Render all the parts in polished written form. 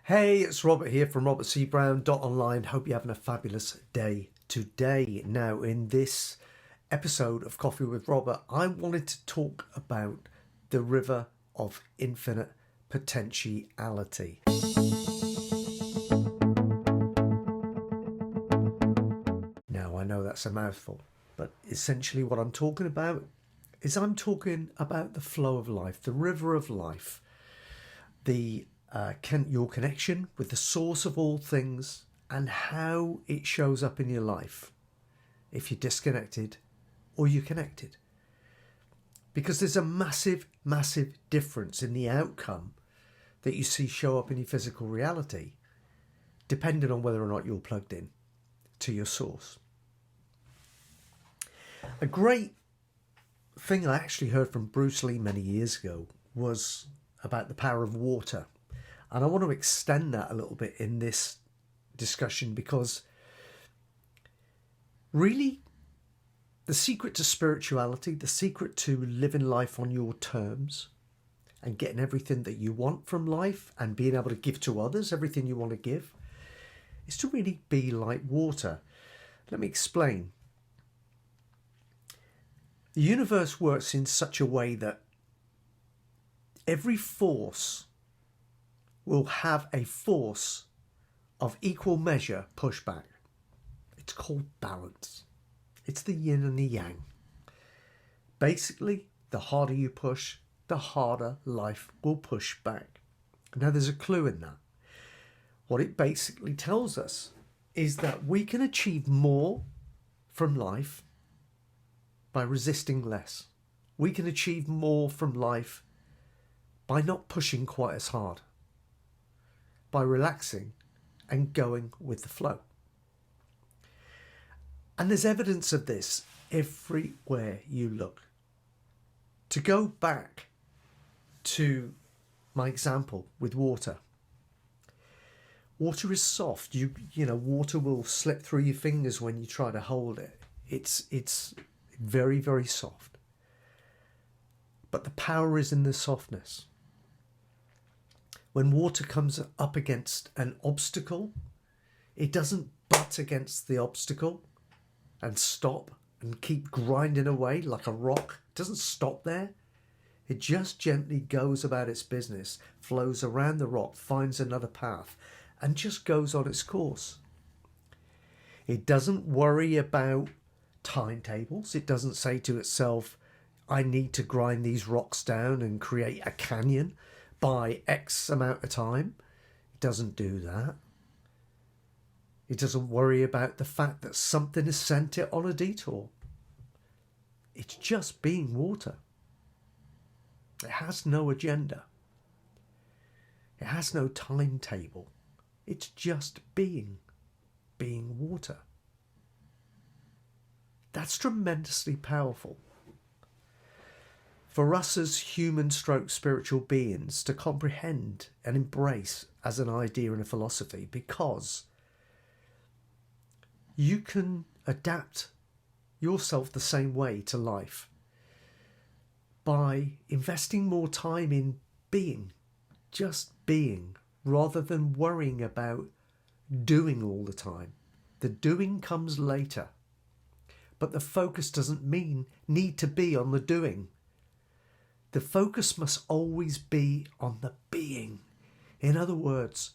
Hey, it's Robert here from robertcbrown.online. Hope you're having a fabulous day today. Now, in this episode of Coffee with Robert, I wanted to talk about the river of infinite potentiality. Now, I know that's a mouthful, but essentially what I'm talking about is I'm talking about the flow of life, the river of life, your connection with the source of all things and how it shows up in your life if you're disconnected or you're connected. Because there's a massive, massive difference in the outcome that you see show up in your physical reality, depending on whether or not you're plugged in to your source. A great thing I actually heard from Bruce Lee many years ago was about the power of water. And I want to extend that a little bit in this discussion because really the secret to spirituality, the secret to living life on your terms and getting everything that you want from life and being able to give to others everything you want to give is to really be like water. Let me explain. The universe works in such a way that every force will have a force of equal measure pushback. It's called balance. It's the yin and the yang. Basically, the harder you push, the harder life will push back. Now, there's a clue in that. What it basically tells us is that we can achieve more from life by resisting less. We can achieve more from life by not pushing quite as hard, by relaxing and going with the flow. And there's evidence of this everywhere you look. To go back to my example with water. Water is soft. You know, water will slip through your fingers when you try to hold it. It's very, very soft. But the power is in the softness. When water comes up against an obstacle, it doesn't butt against the obstacle and stop and keep grinding away like a rock. It doesn't stop there. It just gently goes about its business, flows around the rock, finds another path, and just goes on its course. It doesn't worry about timetables. It doesn't say to itself, I need to grind these rocks down and create a canyon by X amount of time. It doesn't do that. It doesn't worry about the fact that something has sent it on a detour. It's just being water. It has no agenda. It has no timetable. It's just being water. That's tremendously powerful. For us as human stroke spiritual beings to comprehend and embrace as an idea and a philosophy, because you can adapt yourself the same way to life by investing more time in being, just being, rather than worrying about doing all the time. The doing comes later, but the focus doesn't need to be on the doing. The focus must always be on the being. In other words,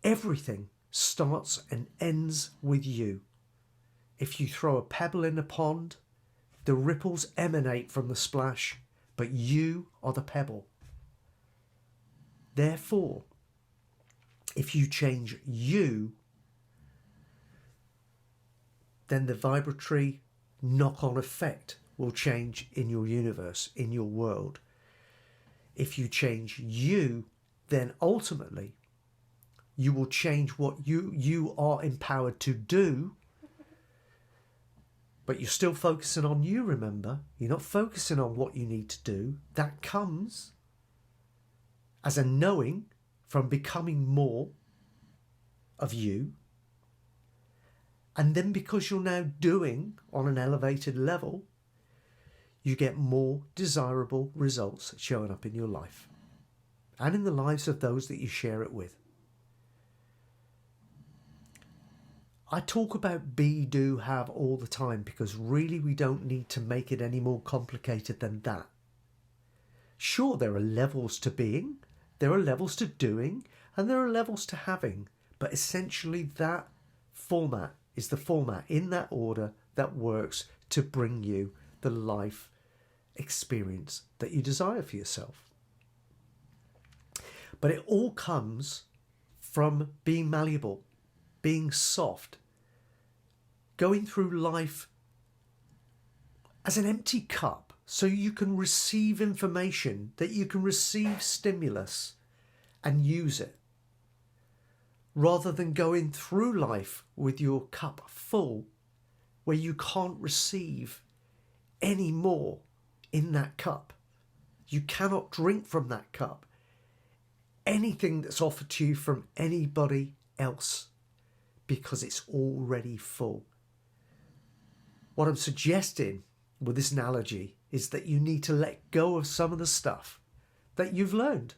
everything starts and ends with you. If you throw a pebble in a pond, the ripples emanate from the splash, but you are the pebble. Therefore, if you change you, then the vibratory knock-on effect will change in your universe, in your world. If you change you, then ultimately you will change what you are empowered to do, but you're still focusing on you, remember? You're not focusing on what you need to do. That comes as a knowing from becoming more of you. And then because you're now doing on an elevated level, you get more desirable results showing up in your life. and in the lives of those that you share it with. I talk about be, do, have all the time because really we don't need to make it any more complicated than that. Sure, there are levels to being, there are levels to doing, and there are levels to having, but essentially that format is the format in that order that works to bring you the life experience that you desire for yourself. But it all comes from being malleable, being soft, going through life as an empty cup so you can receive information, that you can receive stimulus and use it, rather than going through life with your cup full where you can't receive any more in that cup. You cannot drink from that cup anything that's offered to you from anybody else because it's already full. What I'm suggesting with this analogy is that you need to let go of some of the stuff that you've learned,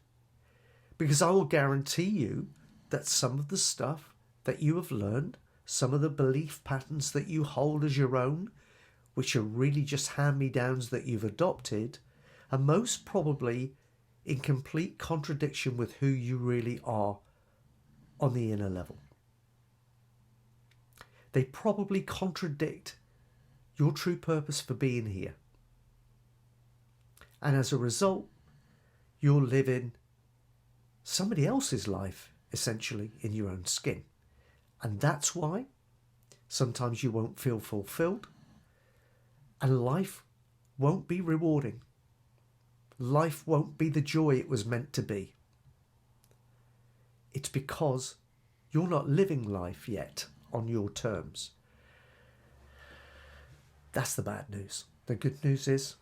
because I will guarantee you that some of the stuff that you have learned, some of the belief patterns that you hold as your own, which are really just hand-me-downs that you've adopted, are most probably in complete contradiction with who you really are on the inner level. They probably contradict your true purpose for being here. And as a result, you're living somebody else's life, essentially, in your own skin. And that's why sometimes you won't feel fulfilled, and life won't be rewarding. Life won't be the joy it was meant to be. It's because you're not living life yet on your terms. That's the bad news. The good news is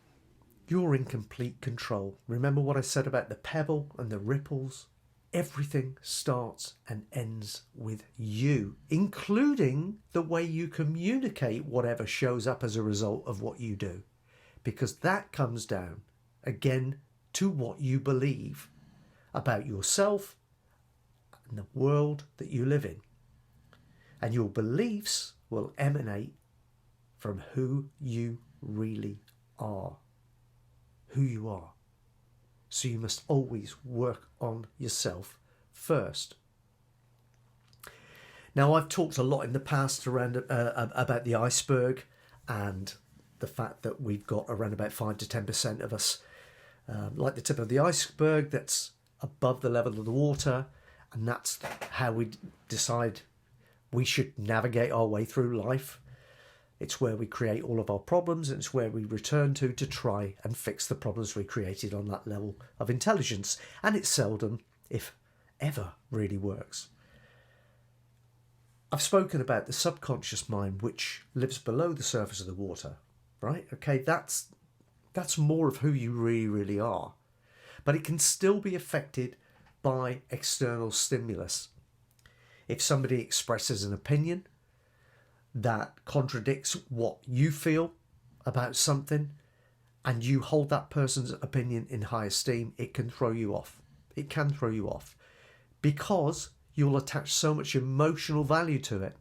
you're in complete control. Remember what I said about the pebble and the ripples? Everything starts and ends with you, including the way you communicate whatever shows up as a result of what you do. Because that comes down, again, to what you believe about yourself and the world that you live in. And your beliefs will emanate from who you really are. Who you are. So you must always work on yourself first. Now, I've talked a lot in the past around about the iceberg and the fact that we've got around about 5 to 10% of us like the tip of the iceberg that's above the level of the water, and that's how we decide we should navigate our way through life. It's where we create all of our problems, and it's where we return to try and fix the problems we created on that level of intelligence. And it seldom, if ever, really works. I've spoken about the subconscious mind, which lives below the surface of the water, right? Okay, that's more of who you really are. But it can still be affected by external stimulus. If somebody expresses an opinion that contradicts what you feel about something, and you hold that person's opinion in high esteem, it can throw you off. It can throw you off because you'll attach so much emotional value to it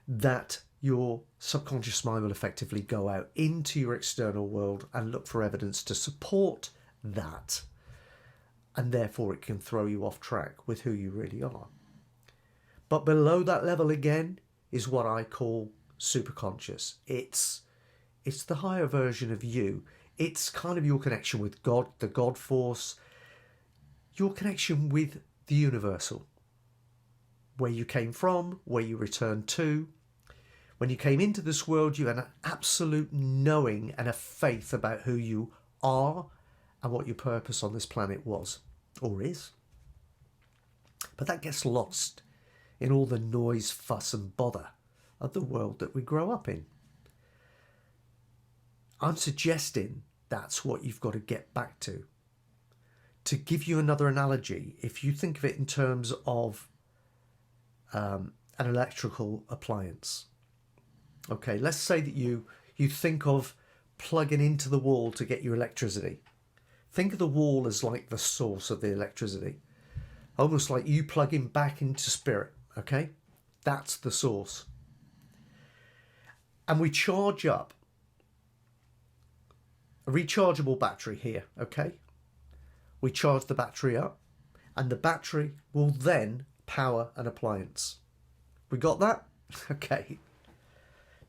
that your subconscious mind will effectively go out into your external world and look for evidence to support that. And therefore it can throw you off track with who you really are. But below that level again is what I call superconscious. It's the higher version of you. It's kind of your connection with God, the God force, your connection with the universal, where you came from, where you return to. When you came into this world, you had an absolute knowing and a faith about who you are and what your purpose on this planet was or is. But that gets lost in all the noise, fuss and bother of the world that we grow up in. I'm suggesting that's what you've got to get back to. To give you another analogy, if you think of it in terms of an electrical appliance. Okay, let's say that you think of plugging into the wall to get your electricity. Think of the wall as like the source of the electricity. Almost like you plugging back into spirit, okay? That's the source. And we charge up a rechargeable battery here, okay? We charge the battery up, and the battery will then power an appliance. We got that? Okay.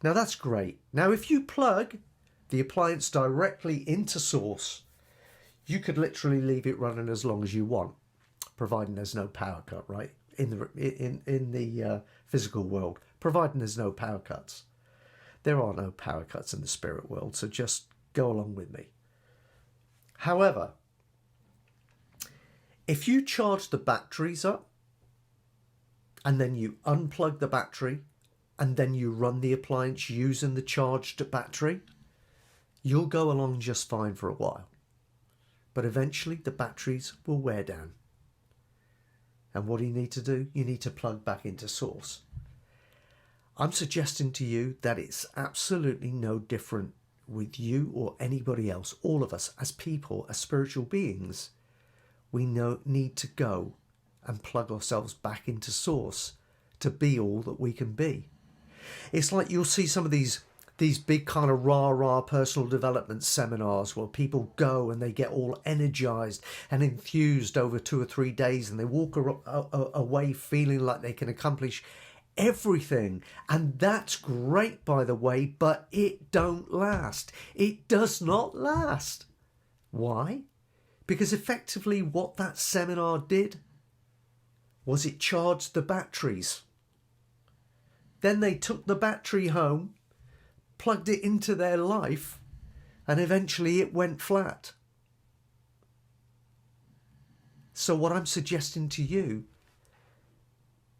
Now that's great. Now if you plug the appliance directly into source, you could literally leave it running as long as you want, providing there's no power cut, right? In the physical world, providing there's no power cuts. There are no power cuts in the spirit world, so just go along with me. However, if you charge the batteries up and then you unplug the battery and then you run the appliance using the charged battery, you'll go along just fine for a while. But eventually the batteries will wear down. And what do you need to do? You need to plug back into source. I'm suggesting to you that it's absolutely no different with you or anybody else. All of us as people, as spiritual beings, we need to go and plug ourselves back into source to be all that we can be. It's like you'll see some of these big kind of rah-rah personal development seminars where people go and they get all energized and enthused over 2 or 3 days, and they walk away feeling like they can accomplish everything. And that's great, by the way, but it don't last. It does not last. Why? Because effectively what that seminar did was it charged the batteries. Then they took the battery home, plugged it into their life, and eventually it went flat. So what I'm suggesting to you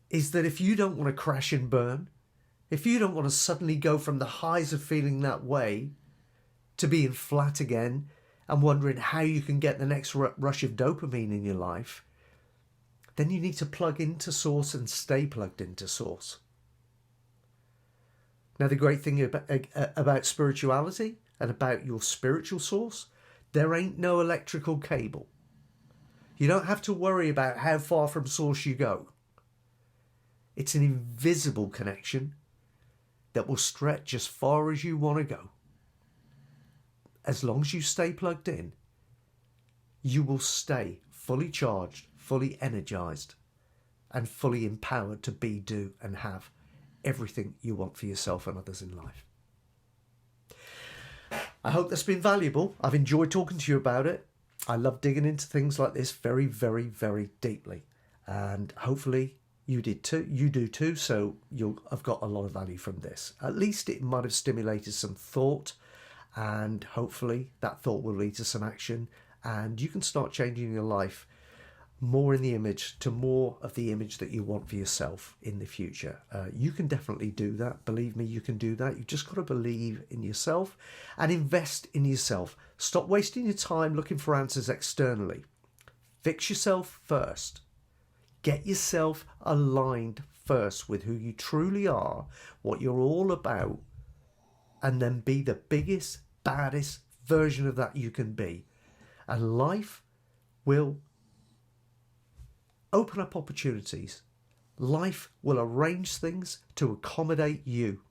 is that if you don't want to crash and burn, if you don't want to suddenly go from the highs of feeling that way to being flat again and wondering how you can get the next rush of dopamine in your life, then you need to plug into source and stay plugged into source. Now, the great thing about spirituality and about your spiritual source, there ain't no electrical cable. You don't have to worry about how far from source you go. It's an invisible connection that will stretch as far as you want to go. As long as you stay plugged in, you will stay fully charged, fully energized, and fully empowered to be, do, and have everything you want for yourself and others in life. I hope that's been valuable. I've enjoyed talking to you about it. I love digging into things like this very, very, very deeply. And hopefully you did too. You do too. So I've got a lot of value from this. At least it might have stimulated some thought, and hopefully that thought will lead to some action, and you can start changing your life more in the image to more of the image that you want for yourself in the future. You can definitely do that. Believe me, you can do that. You've just got to believe in yourself and invest in yourself. Stop wasting your time looking for answers externally. Fix yourself first. Get yourself aligned first with who you truly are, what you're all about, and then be the biggest, baddest version of that you can be. And life will open up opportunities. Life will arrange things to accommodate you,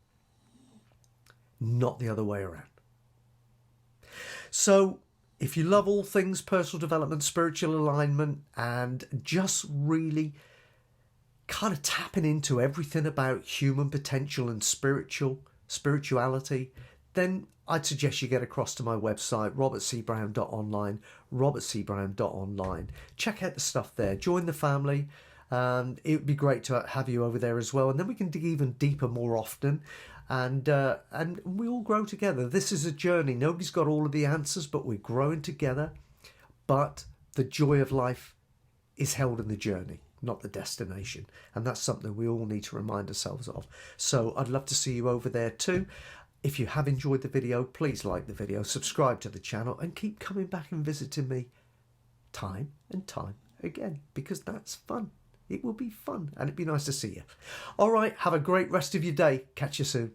not the other way around. So if you love all things personal development, spiritual alignment, and just really kind of tapping into everything about human potential and spirituality, then I'd suggest you get across to my website, robertcbrown.online, robertcbrown.online. Check out the stuff there. Join the family. It would be great to have you over there as well. And then we can dig even deeper more often. And we all grow together. This is a journey. Nobody's got all of the answers, but we're growing together. But the joy of life is held in the journey, not the destination. And that's something we all need to remind ourselves of. So I'd love to see you over there too. If you have enjoyed the video, please like the video, subscribe to the channel, and keep coming back and visiting me time and time again, because that's fun. It will be fun, and it'd be nice to see you. All right, have a great rest of your day. Catch you soon.